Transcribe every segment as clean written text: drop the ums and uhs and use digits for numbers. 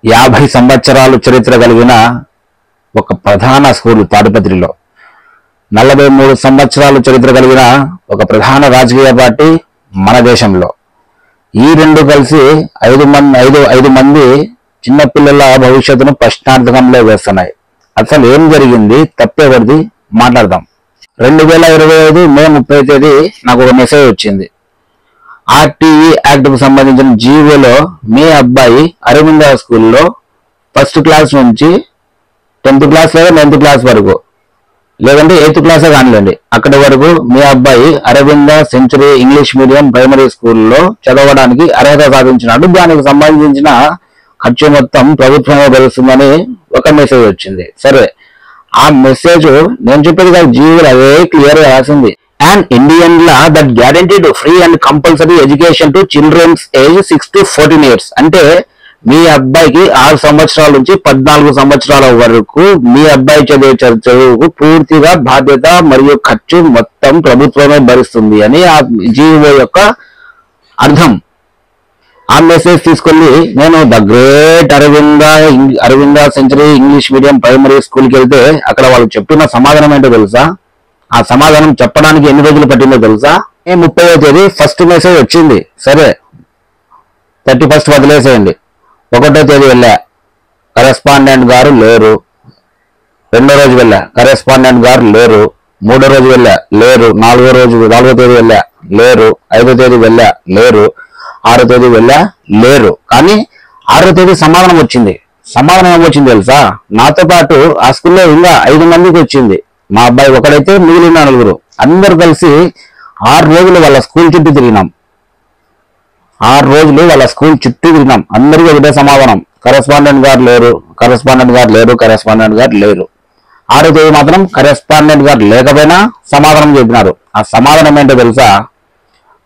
50 సంవత్సరాలు చరిత్ర కలిగిన ఒక ప్రధాన స్కూల్ తాడిపత్రిలో, 43 సంవత్సరాలు చరిత్ర కలిగిన ఒక ప్రధాన రాజకీయ పార్టీ మన దేశంలో. ఈ రెండు కలిసి 5 మంది చిన్నపిల్లల భవిష్యత్తును ప్రశ్నార్థకంలో వేస్తున్నాయి. అసలు ఏం జరిగింది, తప్పేవరిది మాట్లాడదాం. 2025 మే 30 తేదీ నాకు ఒక మెసేజ్ వచ్చింది. ఆర్టీఈ యాక్ట్ కు సంబంధించిన జీవోలో మీ అబ్బాయి అరవింద స్కూల్లో 1st క్లాస్ నుంచి 10th క్లాస్ లేదా 9th క్లాస్ వరకు, లేదంటే 8th క్లాసే కానివ్వండి, అక్కడి వరకు మీ అబ్బాయి Aravinda century English medium primary స్కూల్లో చదవడానికి అర్హత సాధించినాడు. దానికి సంబంధించిన ఖర్చు మొత్తం ప్రభుత్వమే భరిస్తుందని ఒక మెసేజ్ వచ్చింది. సరే, ఆ మెసేజ్ నేను చెప్పేది కాదు, జీవోలు అదే క్లియర్ గా రాసింది. An Indian law that guaranteed free and compulsory education to children's age 6 to 14 years. అంటే మీ అబ్బాయికి 6 సంవత్సరాల నుంచి 14 సంవత్సరాల వరకు మీ అబ్బాయి చదివే చదువుకు పూర్తిగా బాధ్యత మరియు ఖర్చు మొత్తం ప్రభుత్వమే భరిస్తుంది అని ఆ జీవో యొక్క అర్థం. ఆ మెసేజ్ తీసుకొని నేను the great Aravinda century English medium primary స్కూల్కి వెళ్తే అక్కడ వాళ్ళు చెప్పిన సమాధానం ఏంటో తెలుసా? ఆ సమాధానం చెప్పడానికి ఎన్ని రోజులు పట్టిందో తెలుసా? 30వ తేదీ ఫస్ట్ మెసేజ్ వచ్చింది. సరే, 31st వదిలేసేయండి. 1వ తేదీ వెళ్ళా, కరెస్పాండెంట్ గారు లేరు. 2వ రోజు వెళ్ళా, కరెస్పాండెంట్ గారు లేరు. 3వ రోజు వెళ్ళా, లేరు. 4వ తేదీ వెళ్ళా, లేరు. 5వ తేదీ వెళ్ళా, లేరు. 6వ తేదీ వెళ్ళా, లేరు. కానీ 6వ తేదీ సమాధానం వచ్చింది. సమాధానం ఏమొచ్చింది తెలుసా? నాతో పాటు ఆ స్కూల్లో ఇంకా 5 మందికి వచ్చింది. మా అబ్బాయి ఒకడైతే మిగిలిన 4 అందరు కలిసి 6 రోజులు వాళ్ళ స్కూల్ చుట్టూ తిరిగినాం. 6 రోజులు వాళ్ళ స్కూల్ చుట్టూ తిరిగినాం. అందరికీ ఒకటే సమాధానం, కరెస్పాండెంట్ గారు లేరు, కరెస్పాండెంట్ గారు లేరు, కరెస్పాండెంట్ గారు లేరు. 6వ తేదీ మాత్రం కరెస్పాండెంట్ గారు లేకపోయినా సమాధానం చెప్పినారు. ఆ సమాధానం ఏంటో తెలుసా?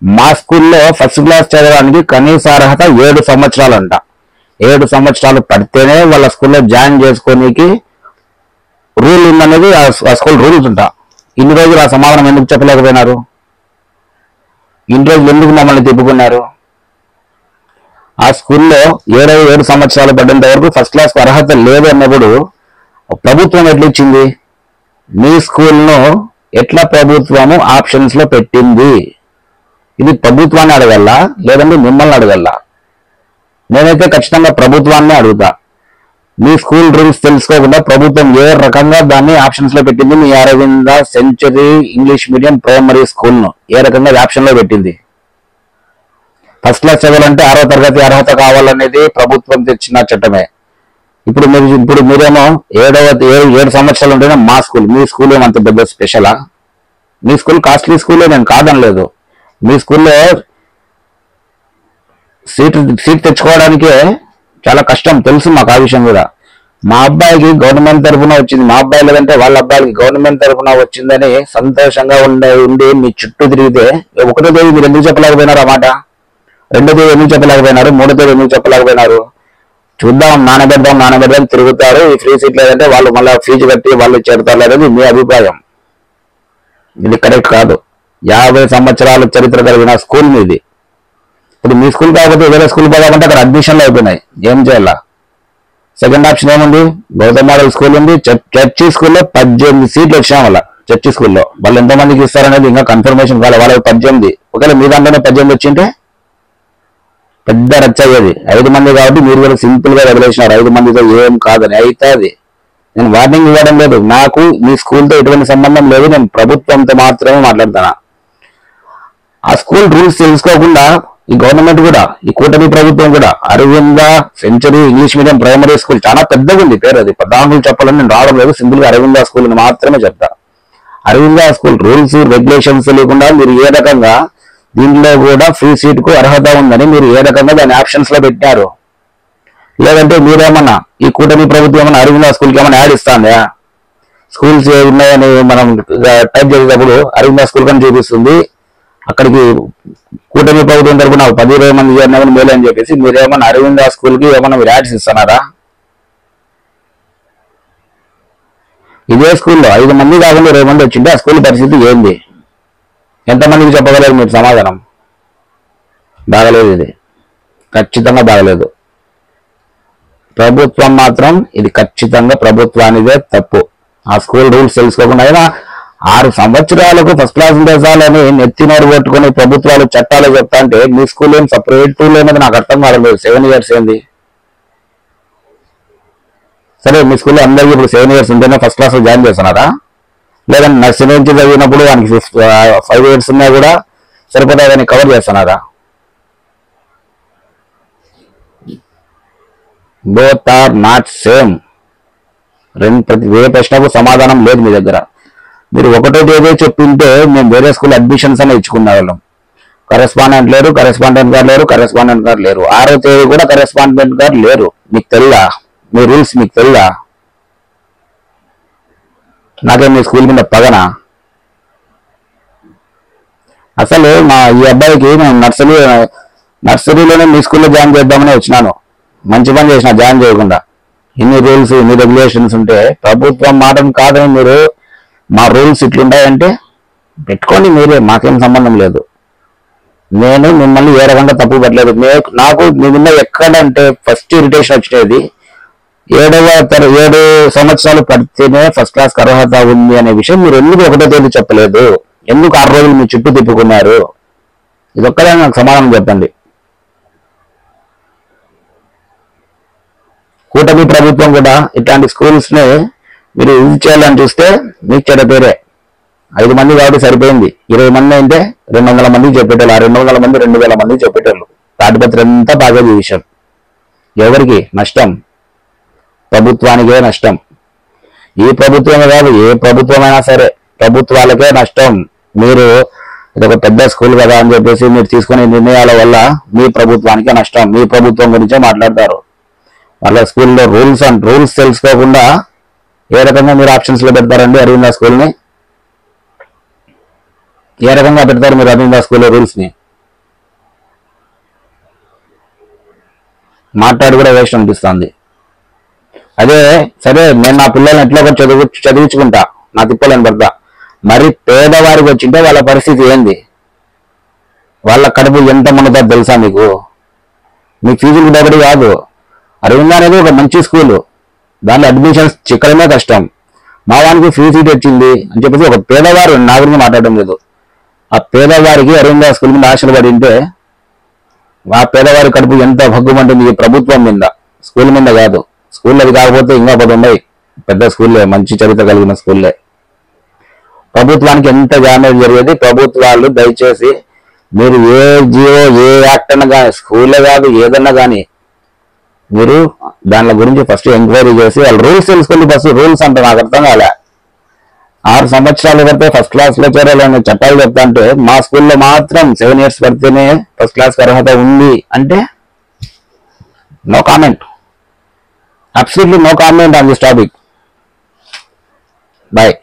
మా స్కూల్లో 1st క్లాస్ చదవడానికి కనీస అర్హత 7 సంవత్సరాలు అంట. 7 సంవత్సరాలు పడితేనే వాళ్ళ స్కూల్లో జాయిన్ చేసుకోనికి రూల్ ఉందనేది ఆ స్కూల్ రూల్స్ ఉంటా. ఇన్ని రోజులు ఆ సమాధానం ఎందుకు చెప్పలేకపోయినారు? ఇన్ని రోజులు ఎందుకు మమ్మల్ని తిప్పుకున్నారు? ఆ స్కూల్లో 7 సంవత్సరాలు పడ్డంత వరకు 1st క్లాస్ అర్హత లేదు అన్నప్పుడు ప్రభుత్వం ఎట్లా ఇచ్చింది? మీ స్కూల్ను ఎట్లా ప్రభుత్వము ఆప్షన్స్ లో పెట్టింది? ఇది ప్రభుత్వాన్ని అడగల్లా, లేదంటే మిమ్మల్ని అడగల్లా? నేనైతే ఖచ్చితంగా ప్రభుత్వాన్ని అడుగుతా. మీ స్కూల్ రూల్స్ తెలుసుకోకుండా ప్రభుత్వం ఏ రకంగా దాన్ని ఆప్షన్స్ లో పెట్టింది? మీ Aravinda century English medium primary school ను ఏ రకంగా ఆప్షన్ లో పెట్టింది? 1st క్లాస్ చదవాలంటే 6వ తరగతి అర్హత కావాలనేది ప్రభుత్వం తెచ్చిన చట్టమే. ఇప్పుడు మీరేమో 7 సంవత్సరాలు ఉంటేనే మా స్కూల్, మీ స్కూల్ ఏమంత పెద్ద స్పెషలా? మీ స్కూల్ కాస్ట్లీ స్కూలే, నేను కాదనలేదు. మీ స్కూల్లో సీట్ తెచ్చుకోవడానికే చాలా కష్టం, తెలుసు మాకు ఆ విషయం కూడా. మా అబ్బాయికి గవర్నమెంట్ తరఫున వచ్చింది, మా అబ్బాయి లేదంటే వాళ్ళ అబ్బాయికి గవర్నమెంట్ తరఫున వచ్చిందని సంతోషంగా ఉండి మీ చుట్టూ తిరిగితే 1వ తేదీ మీరు ఎందుకు చెప్పలేకపోయినారు ఆ మాట? 2వ తేదీ ఎందుకు చెప్పలేకపోయినారు? 3వ తేదీ ఎందుకు చెప్పలేకపోయినారు? చూద్దాం, నానబెడదాం తిరుగుతారు. ఈ ఫ్రీ సీట్ లేదంటే వాళ్ళు మళ్ళీ ఫీజు కట్టి వాళ్ళు చేరుతారు అనేది మీ అభిప్రాయం. ఇది కరెక్ట్ కాదు. 50 సంవత్సరాల చరిత్ర కలిగిన స్కూల్ మీది. ఇప్పుడు మీ స్కూల్ కాకపోతే వేరే స్కూల్ పోదామంటే అక్కడ అడ్మిషన్లు అయిపోయినాయి. ఏం చేయాలా? సెకండ్ ఆప్షన్ ఏముంది? గౌతమ్ మోడల్ స్కూల్ ఉంది. చర్చి స్కూల్లో 18 సీట్లు వచ్చినా వాళ్ళ చర్చి స్కూల్లో. వాళ్ళు ఎంతమందికి ఇస్తారనేది ఇంకా కన్ఫర్మేషన్ కావాలి. వాళ్ళకి 18. ఒకవేళ మీ దాంట్లోనే 18 వచ్చింటే పెద్ద రచ్చ అయ్యేది. 5 మంది కాబట్టి మీరు కూడా సింపుల్ గా వదిలేసినారు. 5 మందితో ఏం కాదని. అయితే అది నేను వార్నింగ్ ఇవ్వడం లేదు. నాకు మీ స్కూల్తో ఎటువంటి సంబంధం లేదు. నేను ప్రభుత్వంతో మాత్రమే మాట్లాడుతున్నా. ఆ స్కూల్ రూల్స్ తెలుసుకోకుండా ఈ గవర్నమెంట్ కూడా, ఈ కూటమి ప్రభుత్వం కూడా Aravinda century English medium primary school చాలా పెద్దగా ఉంది పేరు. అది 14 చెప్పాలని నేను రావడం లేదు. సింపుల్ గా అరవింద స్కూల్ అని మాత్రమే చెప్తా. అరవింద స్కూల్ రూల్స్ రెగ్యులేషన్స్ లేకుండా మీరు ఏ రకంగా దీంట్లో కూడా ఫ్రీ సీట్ కు అర్హత ఉందని మీరు ఏ రకంగా దాని ఆప్షన్స్ లో పెట్టారు? లేదంటే మీరేమన్నా ఈ కూటమి ప్రభుత్వం ఏమన్నా అరవింద స్కూల్ కి ఏమైనా యాడ్ ఇస్తాందా? స్కూల్స్ ఉన్నాయని మనం టైప్ చేసేటప్పుడు అరవింద స్కూల్ కానీ చూపిస్తుంది. అక్కడికి కూటమి ప్రభుత్వం తరపున 10-20 మంది చేరిన మేలు అని చెప్పేసి మీరేమన్నా అరవింద స్కూల్ కి ఏమన్నా మీరు యాడ్స్ ఇస్తున్నారా? ఇదే స్కూల్లో 5 మంది కాకుండా 20 మంది వచ్చింటే ఆ స్కూల్ పరిస్థితి ఏంది? ఎంతమందికి చెప్పగలరు మీరు సమాధానం? బాగలేదు, ఇది ఖచ్చితంగా బాగలేదు. ప్రభుత్వం మాత్రం ఇది ఖచ్చితంగా ప్రభుత్వానిదే తప్పు. ఆ స్కూల్ రూల్స్ తెలుసుకోకుండా అయినా 6 సంవత్సరాలకు ఫస్ట్ క్లాస్ ఉంటే చాలని నెత్తినోరు కొట్టుకుని ప్రభుత్వాలు చట్టాలు చెప్తా అంటే మీ స్కూల్ ఏం సపరేట్ స్కూల్ ఏమది నాకు అర్థం కావట్లేదు. 7 years ఏంది? సరే మీ స్కూల్లో అందరికీ ఇప్పుడు 7 years ఉంటేనే ఫస్ట్ క్లాస్ లో జాయిన్ చేస్తున్నారా? లేదంటే నర్సరీ నుంచి చదివినప్పుడు వానికి 5 years ఉన్నా కూడా సరిపోతాయని కవర్ చేస్తున్నారా? Both are not same. ఏ ప్రశ్నకు సమాధానం లేదు మీ దగ్గర. మీరు ఒకటోటి ఏదో చెప్పింటే మేము వేరే స్కూల్ అడ్మిషన్స్ అని ఇచ్చుకునే వాళ్ళం. కరెస్పాండెంట్ లేరు, కరెస్పాండెంట్ గారు లేరు, కరెస్పాండెంట్ గారు లేరు. 6వ తేదీ కూడా కరెస్పాండెంట్ గారు లేరు. మీకు తెల్లా? మీ రూల్స్ మీకు తెల్లా? నాకేం మీ స్కూల్ మీద పగనా? అసలు ఈ అబ్బాయికి నేను నర్సరీలోనే మీ స్కూల్లో జాయిన్ చేద్దామని వచ్చినాను. మంచి పని చేసిన జాయిన్ చేయకుండా. ఇన్ని రూల్స్ ఇన్ని రెగ్యులేషన్స్ ఉంటే ప్రభుత్వం మాటను కాదని మీరు మా రూల్స్ ఇట్లుంటాయంటే పెట్టుకోండి మీరే, మాకేం సంబంధం లేదు. నేను మిమ్మల్ని ఏ రకంగా తప్పు పెట్టలేదు. నాకు మీ మీద ఎక్కడంటే ఫస్ట్ ఇరిటేషన్ వచ్చేది 7 సంవత్సరాలు పడితేనే ఫస్ట్ క్లాస్ అర్హత ఉంది అనే విషయం మీరు ఎందుకు 1వ తేదీ చెప్పలేదు? ఎందుకు 6 రోజులు మీ చుట్టూ తిప్పుకున్నారు? ఇదొక్కడే నాకు సమాధానం చెప్పండి. కూటమి ప్రభుత్వం కూడా ఇట్లాంటి స్కూల్స్ ని మీరు యూజ్ చేయాలని చూస్తే మీకు చెడ్డ పేరే. 5 మంది కాబట్టి సరిపోయింది. 20 మంది అంటే 200 మందికి చెప్పేటోళ్ళు. ఆ 200 మంది 2000 మందికి చెప్పేటోళ్ళు. తాటిపత్రి అంతా బాగా విషయం. ఎవరికి నష్టం? ప్రభుత్వానికే నష్టం. ఈ ప్రభుత్వమే కాదు, ఏ ప్రభుత్వమైనా సరే ప్రభుత్వాలకే నష్టం. మీరు ఇదొక పెద్ద స్కూల్ కదా అని చెప్పేసి మీరు తీసుకునే నిర్ణయాల వల్ల మీ ప్రభుత్వానికే నష్టం. మీ ప్రభుత్వం గురించే మాట్లాడతారు. వాళ్ళ స్కూల్లో రూల్స్ తెలుసుకోకుండా ఏ రకంగా మీరు ఆప్షన్స్ లో పెడతారండి అరవింద స్కూల్ని? ఏ రకంగా పెడతారు మీరు అరవింద స్కూల్లో రూల్స్ ని? మాట్లాడి కూడా వేస్ట్ అనిపిస్తుంది. అదే సరే నేను నా పిల్లల్ని ఎట్లా చదివించుకుంటా, నా తిప్పలేని పడతా. మరి పేదవారికి వచ్చింటే వాళ్ళ పరిస్థితి ఏంది? వాళ్ళ కడుపు ఎంత మునుగుతుందో తెలుసా మీకు? మీ ఫీజులు డబ్బడి కాదు. అరవింద అనేది ఒక మంచి స్కూలు, దాంట్లో అడ్మిషన్స్ చిక్కడమే కష్టం. మా వానికి ఫ్రీ సీట్ వచ్చింది అని చెప్పేసి ఒక పేదవారు, నా గురించి మాట్లాడడం లేదు, ఆ పేదవారికి అరవింద స్కూల్ మీద ఆశలు పడి ఉంటే ఆ పేదవారి కడుపు ఎంత భగ్గుమంటుంది ఈ ప్రభుత్వం మీద, స్కూల్ మీద కాదు. స్కూల్ అది కాకపోతే ఇంకా 10 ఉన్నాయి పెద్ద స్కూల్లే, మంచి చరిత్ర కలిగిన స్కూల్లే. ప్రభుత్వానికి ఎంత డ్యామేజ్ జరిగేది. ప్రభుత్వాలు దయచేసి మీరు ఏ జియో ఏ యాక్ట్ అన్నా కానీ, స్కూలే కాదు ఏదన్నా కానీ, మీరు దాని గురించి ఫస్ట్ ఎంక్వైరీ చేసి వాళ్ళ రూల్స్ తెలుసుకోండి. ఫస్ట్ రూల్స్ అంటే నాకు అర్థం కాలే. 6 సంవత్సరాలు పడితే ఫస్ట్ క్లాస్ లో చేరాలని చట్టాలు చెప్తా అంటే మా స్కూల్లో మాత్రం 7 years పడితేనే ఫస్ట్ క్లాస్ అర్హత ఉంది అంటే no comment. Absolutely no comment on this topic. Bye.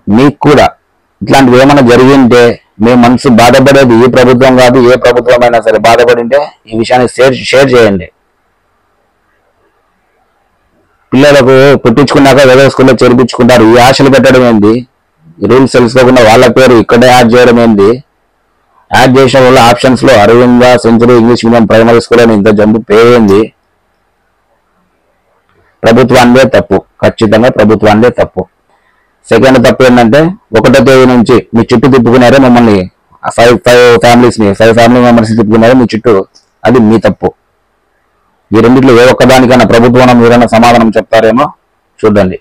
మీకు కూడా ఇట్లాంటివి ఏమైనా జరిగింటే మీ మనసు బాధపడేది ఈ ప్రభుత్వం కాదు, ఏ ప్రభుత్వం అయినా సరే బాధపడింటే ఈ విషయాన్ని షేర్ చేయండి. పిల్లలకు పుట్టించుకున్నాక ఏదో స్కూల్లో చేర్పించుకుంటారు. ఈ ఆశలు పెట్టడం ఏంది? ఈ రూల్స్ తెలుసుకోకుండా వాళ్ళ పేరు ఇక్కడే యాడ్ చేయడం ఏంది? యాడ్ చేసిన వల్ల ఆప్షన్స్ లో Aravinda century English medium primary school అని ఇంత జంపు పేరుంది. ప్రభుత్వానిదే తప్పు, ఖచ్చితంగా ప్రభుత్వానిదే తప్పు. సెకండ్ తప్పు ఏంటంటే 1వ తేదీ నుంచి మీ చుట్టూ తిప్పుకున్నారే మమ్మల్ని, 5 ఫ్యామిలీ మెంబర్స్ తిప్పుకున్నారే మీ చుట్టూ, అది మీ తప్పు. ఈ రెండిట్లో ఏ ఒక్కదానికైనా ప్రభుత్వం మీరైనా సమాధానం చెప్తారేమో చూడండి.